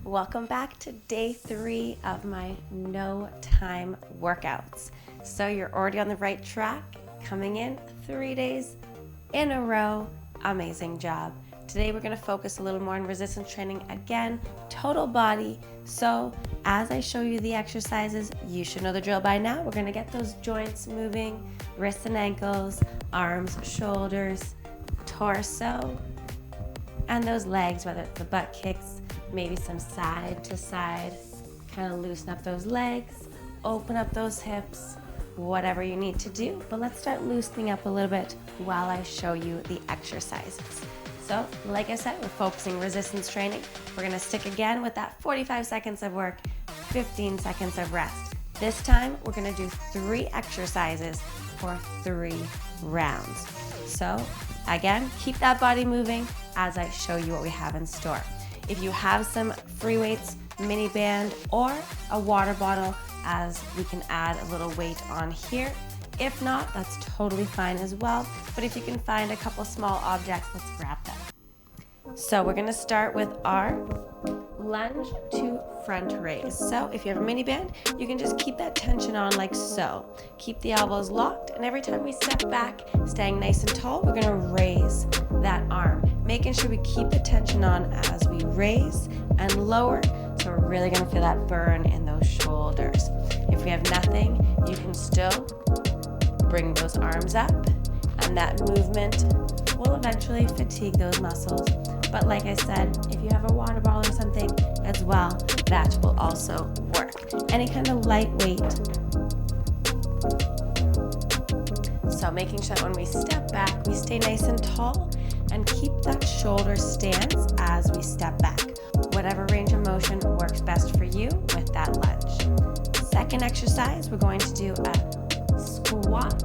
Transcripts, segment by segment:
Welcome back to day 3 of my no time workouts. So you're already on the right track, coming in 3 days in a row. Amazing job. Today we're going to focus a little more on resistance training again, total body. So as I show you the exercises, you should know the drill by now. We're going to get those joints moving, wrists and ankles, arms, shoulders, torso, and those legs, whether it's the butt kicks, maybe some side to side, kind of loosen up those legs, open up those hips, whatever you need to do. But let's start loosening up a little bit while I show you the exercises. So like I said, we're focusing resistance training. We're gonna stick again with that 45 seconds of work, 15 seconds of rest. This time, we're gonna do 3 exercises for 3 rounds. So again, keep that body moving as I show you what we have in store. If you have some free weights, mini band, or a water bottle, as we can add a little weight on here. If not, that's totally fine as well. But if you can find a couple small objects, let's grab them. So we're gonna start with our lunge to front raise. So if you have a mini band, you can just keep that tension on like so. Keep the elbows locked, and every time we step back, staying nice and tall, we're gonna raise that arm, making sure we keep the tension on as we raise and lower. So we're really gonna feel that burn in those shoulders. If we have nothing, you can still bring those arms up, and that movement will eventually fatigue those muscles. But like I said, if you have a water bottle or something as well, that will also work. Any kind of light weight. So making sure that when we step back, we stay nice and tall and keep that shoulder stance as we step back. Whatever range of motion works best for you with that lunge. Second exercise, we're going to do a squat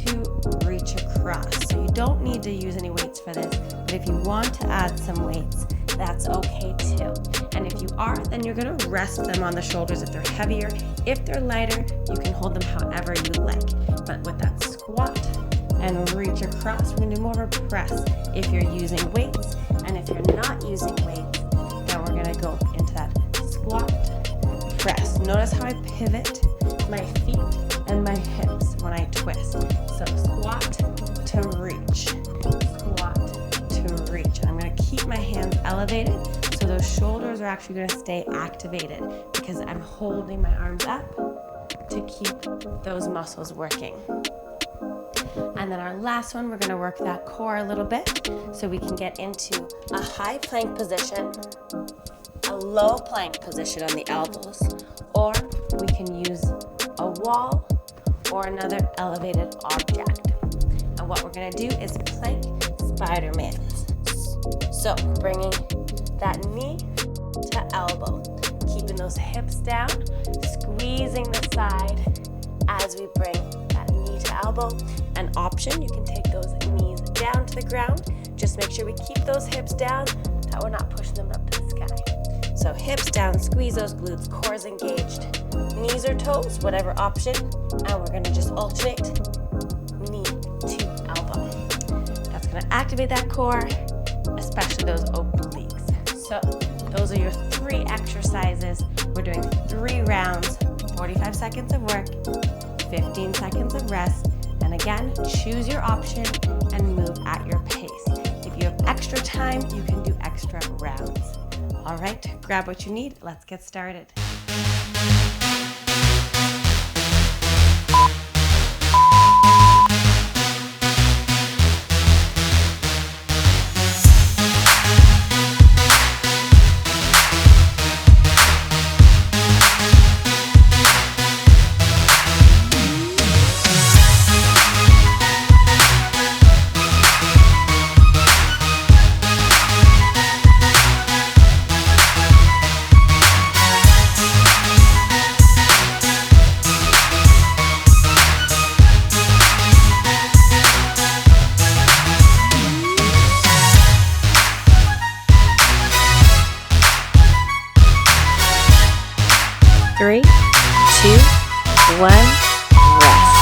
to reach across. So you don't need to use any weights for this, but if you want to add some weights, that's okay too. And if you are, then you're gonna rest them on the shoulders if they're heavier. If they're lighter, you can hold them however you like. But with that squat and reach across, we're gonna do more of a press if you're using weights. And if you're not using weights, then we're gonna go into that squat, press. Notice how I pivot my feet and my hips when I twist. So squat to reach, squat to reach. And I'm gonna keep my hands elevated so those shoulders are actually gonna stay activated because I'm holding my arms up to keep those muscles working. And then our last one, we're gonna work that core a little bit so we can get into a high plank position, a low plank position on the elbows, or we can use a wall or another elevated object. And what we're gonna do is plank Spidermans. So bringing that knee to elbow, keeping those hips down, squeezing the side as we bring that knee to elbow. An option, you can take those knees down to the ground. Just make sure we keep those hips down, that we're not pushing them up to the sky. So hips down, squeeze those glutes, core's engaged. Knees or toes, whatever option. And we're gonna just alternate knee to elbow. That's gonna activate that core, especially those obliques. So those are your 3 exercises. We're doing 3 rounds, 45 seconds of work, 15 seconds of rest. And again, choose your option and move at your pace. If you have extra time, you can do extra rounds. All right, grab what you need. Let's get started. Three, 2, 1, rest.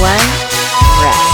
one, rest.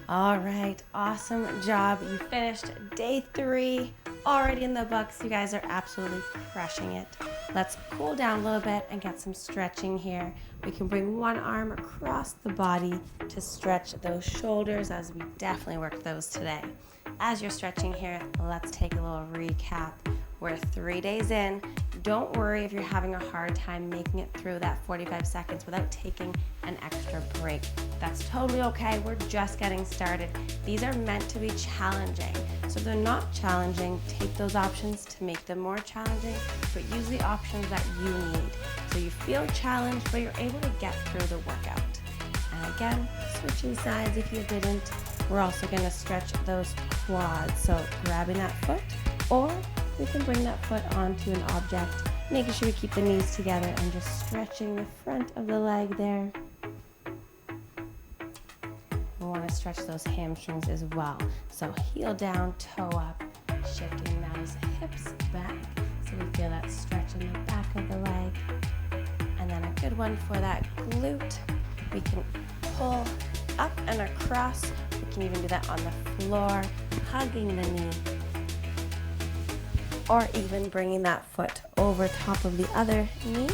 All right, awesome job. You finished day 3, already in the books. You guys are absolutely crushing it. Let's cool down a little bit and get some stretching here. We can bring one arm across the body to stretch those shoulders, as we definitely worked those today. As you're stretching here, let's take a little recap. We're 3 days in. Don't worry if you're having a hard time making it through that 45 seconds without taking an extra break. That's totally okay. We're just getting started. These are meant to be challenging. So if they're not challenging, take those options to make them more challenging, but use the options that you need. So you feel challenged, but you're able to get through the workout. And again, switching sides if you didn't. We're also going to stretch those quads. So grabbing that foot, or we can bring that foot onto an object, making sure we keep the knees together and just stretching the front of the leg there. We want to stretch those hamstrings as well. So heel down, toe up, shifting those hips back so we feel that stretch in the back of the leg. And then a good one for that glute. We can pull up and across. We can even do that on the floor, hugging the knee, or even bringing that foot over top of the other knee,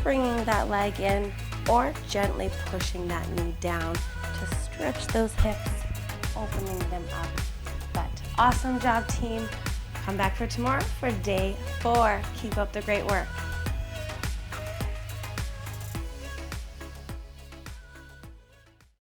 bringing that leg in, or gently pushing that knee down to stretch those hips, opening them up. But awesome job, team. Come back for tomorrow for day 4. Keep up the great work.